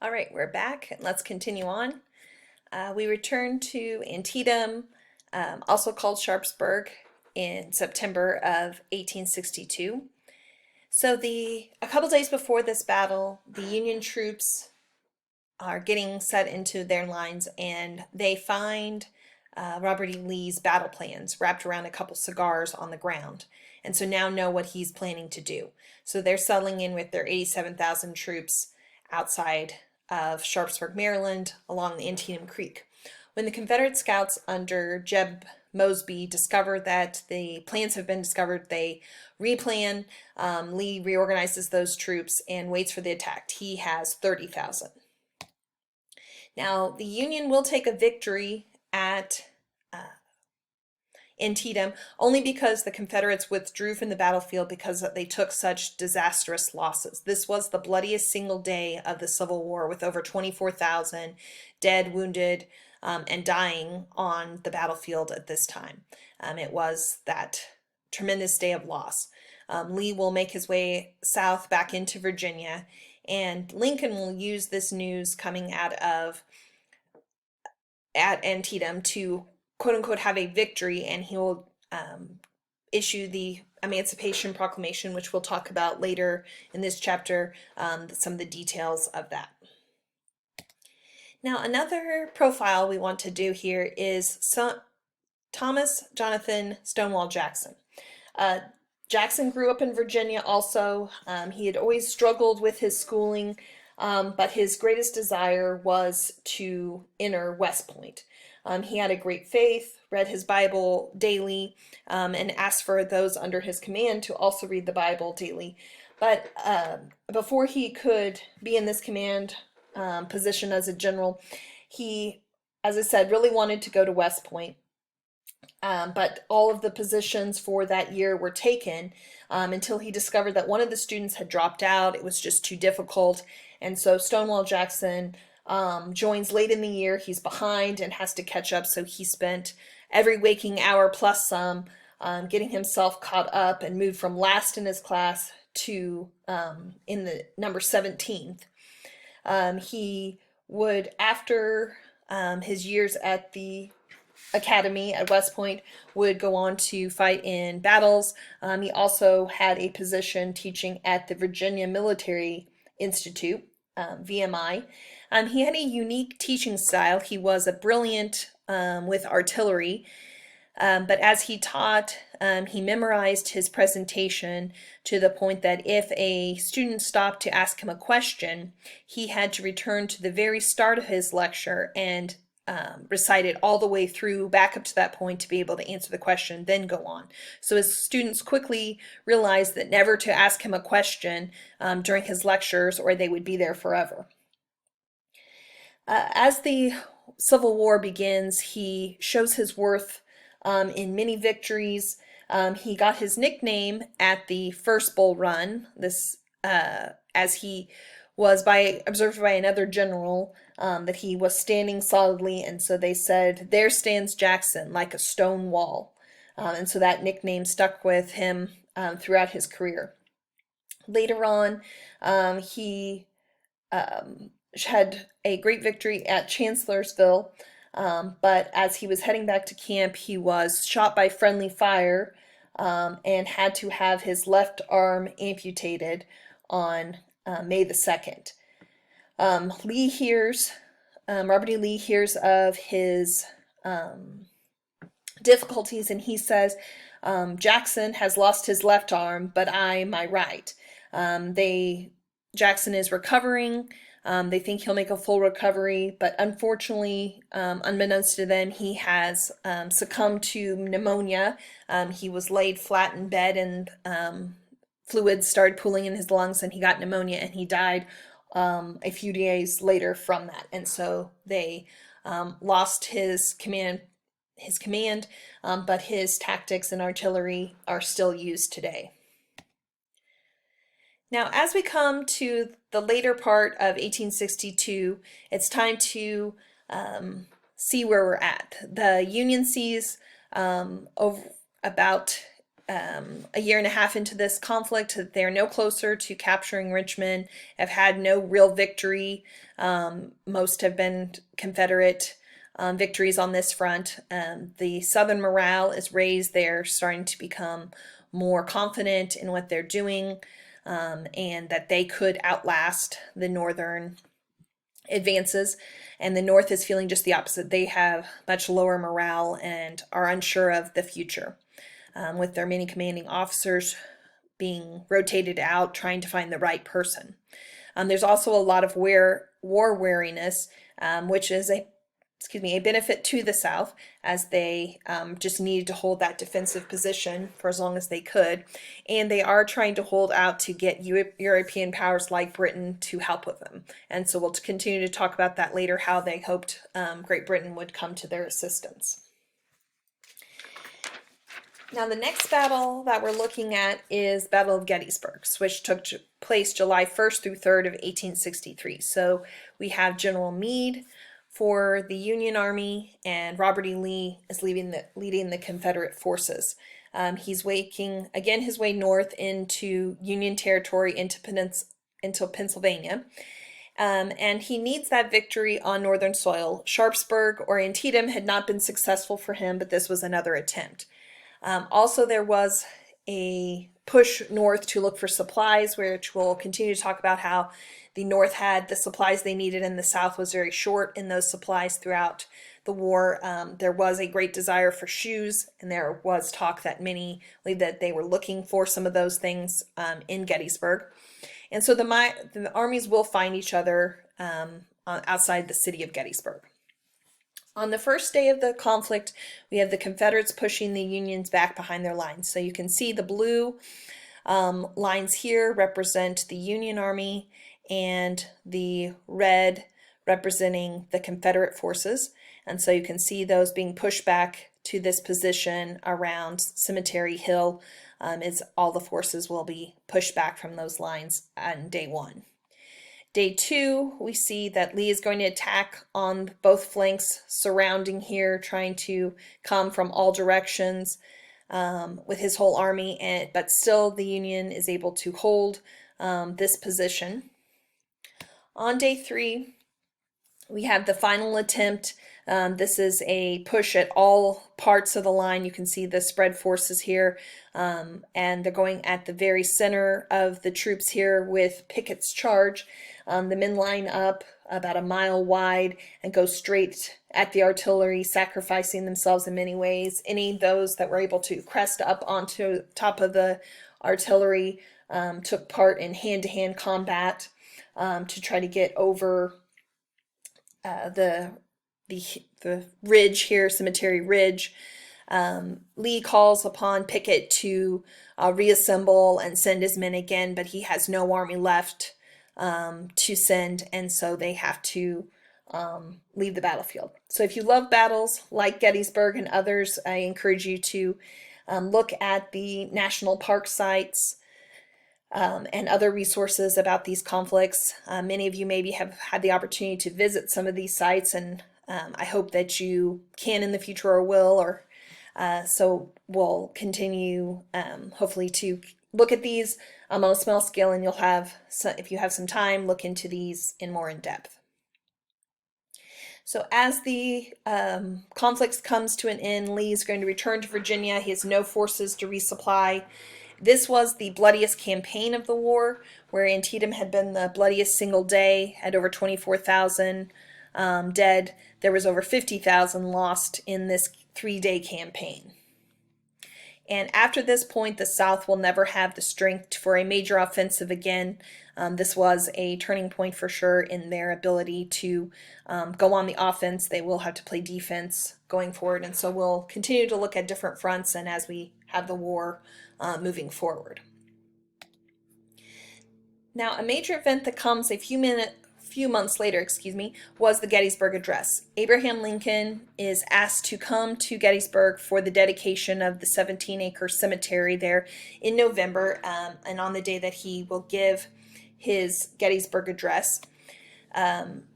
All right, we're back and let's continue on. We return to Antietam, also called Sharpsburg, in September of 1862. So a couple days before this battle, the Union troops are getting set into their lines and they find Robert E. Lee's battle plans wrapped around a couple cigars on the ground. And so now know what he's planning to do. So they're settling in with their 87,000 troops outside of Sharpsburg, Maryland, along the Antietam Creek. When the Confederate scouts under Jeb Mosby discover that the plans have been discovered, they replan. Lee reorganizes those troops and waits for the attack. He has 30,000. Now, the Union will take a victory at Antietam only because the Confederates withdrew from the battlefield because they took such disastrous losses. This was the bloodiest single day of the Civil War, with over 24,000 dead, wounded, and dying on the battlefield at this time. It was that tremendous day of loss. Lee will make his way south back into Virginia, and Lincoln will use this news coming out of at Antietam to quote unquote have a victory, and he will issue the Emancipation Proclamation, which we'll talk about later in this chapter, some of the details of that. Now, another profile we want to do here is Thomas Jonathan Stonewall Jackson. Jackson grew up in Virginia also. He had always struggled with his schooling, but his greatest desire was to enter West Point. He had a great faith, read his Bible daily, and asked for those under his command to also read the Bible daily. But before he could be in this command position as a general, he, as I said, really wanted to go to West Point. But all of the positions for that year were taken until he discovered that one of the students had dropped out. It was just too difficult. And so Stonewall Jackson joins late in the year. He's behind and has to catch up. So he spent every waking hour plus some getting himself caught up and moved from last in his class to in the number 17th. He would, after his years at the Academy at West Point, would go on to fight in battles. He also had a position teaching at the Virginia Military Institute, VMI. He had a unique teaching style. He was a brilliant with artillery, but as he taught, he memorized his presentation to the point that if a student stopped to ask him a question, he had to return to the very start of his lecture and recite it all the way through back up to that point to be able to answer the question, then go on. So his students quickly realized that never to ask him a question during his lectures or they would be there forever. As the Civil War begins, he shows his worth in many victories. He got his nickname at the first Bull Run, this as he was observed by another general that he was standing solidly, and so they said, "There stands Jackson like a stone wall." And so that nickname stuck with him throughout his career. Later on, he had a great victory at Chancellorsville, but as he was heading back to camp, he was shot by friendly fire and had to have his left arm amputated on May the 2nd. Robert E. Lee hears of his difficulties, and he says, Jackson has lost his left arm, but I my right. Jackson is recovering. They think he'll make a full recovery, but unfortunately, unbeknownst to them, he has succumbed to pneumonia. He was laid flat in bed, and fluids started pooling in his lungs, and he got pneumonia, and he died a few days later from that. And so they lost his command, but his tactics and artillery are still used today. Now, as we come to the later part of 1862, it's time to see where we're at. The Union sees about a year and a half into this conflict. They're no closer to capturing Richmond, have had no real victory. Most have been Confederate victories on this front. The Southern morale is raised. They're starting to become more confident in what they're doing, and that they could outlast the Northern advances. And the North is feeling just the opposite. They have much lower morale and are unsure of the future, with their many commanding officers being rotated out, trying to find the right person. There's also a lot of war weariness, which is a benefit to the South, as they just needed to hold that defensive position for as long as they could. And they are trying to hold out to get European powers like Britain to help with them. And so we'll continue to talk about that later, how they hoped Great Britain would come to their assistance. Now, the next battle that we're looking at is Battle of Gettysburg, which took place July 1st through 3rd of 1863. So we have General Meade for the Union Army, and Robert E. Lee is leading the Confederate forces. He's making, again, his way north into Union territory into Pennsylvania. And he needs that victory on Northern soil. Sharpsburg or Antietam had not been successful for him, but this was another attempt. Also, there was a push north to look for supplies, which we'll continue to talk about how the North had the supplies they needed and the South was very short in those supplies throughout the war. There was a great desire for shoes, and there was talk that many believed that they were looking for some of those things in Gettysburg. And so the armies will find each other outside the city of Gettysburg. On the first day of the conflict, we have the Confederates pushing the Unions back behind their lines. So you can see the blue lines here represent the Union Army, and the red representing the Confederate forces. And so you can see those being pushed back to this position around Cemetery Hill, as all the forces will be pushed back from those lines on day one. Day two, we see that Lee is going to attack on both flanks surrounding here, trying to come from all directions with his whole army, but still the Union is able to hold this position. On day three, we have the final attempt. This is a push at all parts of the line. You can see the spread forces here, and they're going at the very center of the troops here with Pickett's charge. The men line up about a mile wide and go straight at the artillery, sacrificing themselves in many ways. Any of those that were able to crest up onto top of the artillery took part in hand-to-hand combat to try to get over the ridge here, Cemetery Ridge. Lee calls upon Pickett to reassemble and send his men again, but he has no army left to send, and so they have to leave the battlefield. So if you love battles like Gettysburg and others, I encourage you to look at the national park sites and other resources about these conflicts. Many of you maybe have had the opportunity to visit some of these sites, and I hope that you can in the future or will, or so we'll continue hopefully to look at these on a small scale, and you'll have, if you have some time, look into these more in depth. So as the conflict comes to an end, Lee is going to return to Virginia. He has no forces to resupply. This was the bloodiest campaign of the war, where Antietam had been the bloodiest single day, had over 24,000 dead. There was over 50,000 lost in this 3-day campaign. And after this point, the South will never have the strength for a major offensive again. This was a turning point for sure in their ability to go on the offense. They will have to play defense going forward. And so we'll continue to look at different fronts and as we have the war moving forward. Now, a major event that comes a few months later, was the Gettysburg Address. Abraham Lincoln is asked to come to Gettysburg for the dedication of the 17-acre cemetery there in November, and on the day that he will give his Gettysburg Address.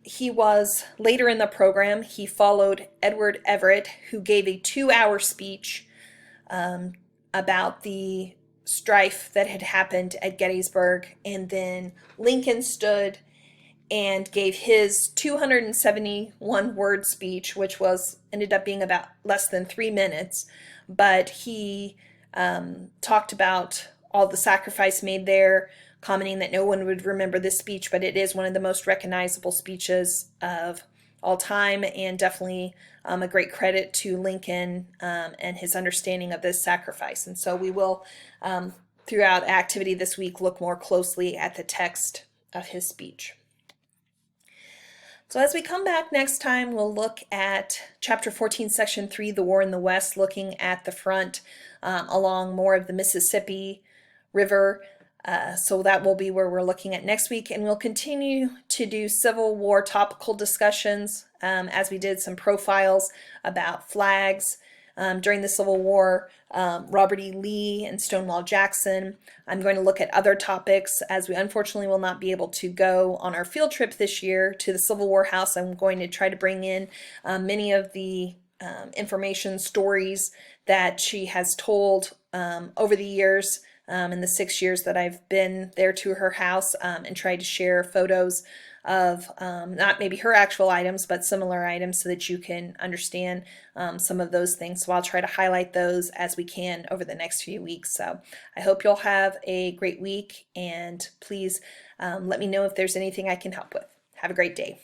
He was, later in the program, he followed Edward Everett, who gave a 2-hour speech about the strife that had happened at Gettysburg, and then Lincoln stood and gave his 271 word speech, which was ended up being about less than 3 minutes. But he talked about all the sacrifice made there, commenting that no one would remember this speech, but it is one of the most recognizable speeches of all time, and definitely a great credit to Lincoln and his understanding of this sacrifice. And so we will, throughout activity this week, look more closely at the text of his speech. So as we come back next time, we'll look at Chapter 14, Section 3, The War in the West, looking at the front along more of the Mississippi River. So that will be where we're looking at next week. And we'll continue to do Civil War topical discussions as we did some profiles about flags during the Civil War, Robert E. Lee and Stonewall Jackson. I'm going to look at other topics as we unfortunately will not be able to go on our field trip this year to the Civil War House. I'm going to try to bring in many of the information stories that she has told over the years in the 6 years that I've been there to her house, and try to share photos of not maybe her actual items, but similar items so that you can understand some of those things. So I'll try to highlight those as we can over the next few weeks. So I hope you'll have a great week, and please let me know if there's anything I can help with. Have a great day.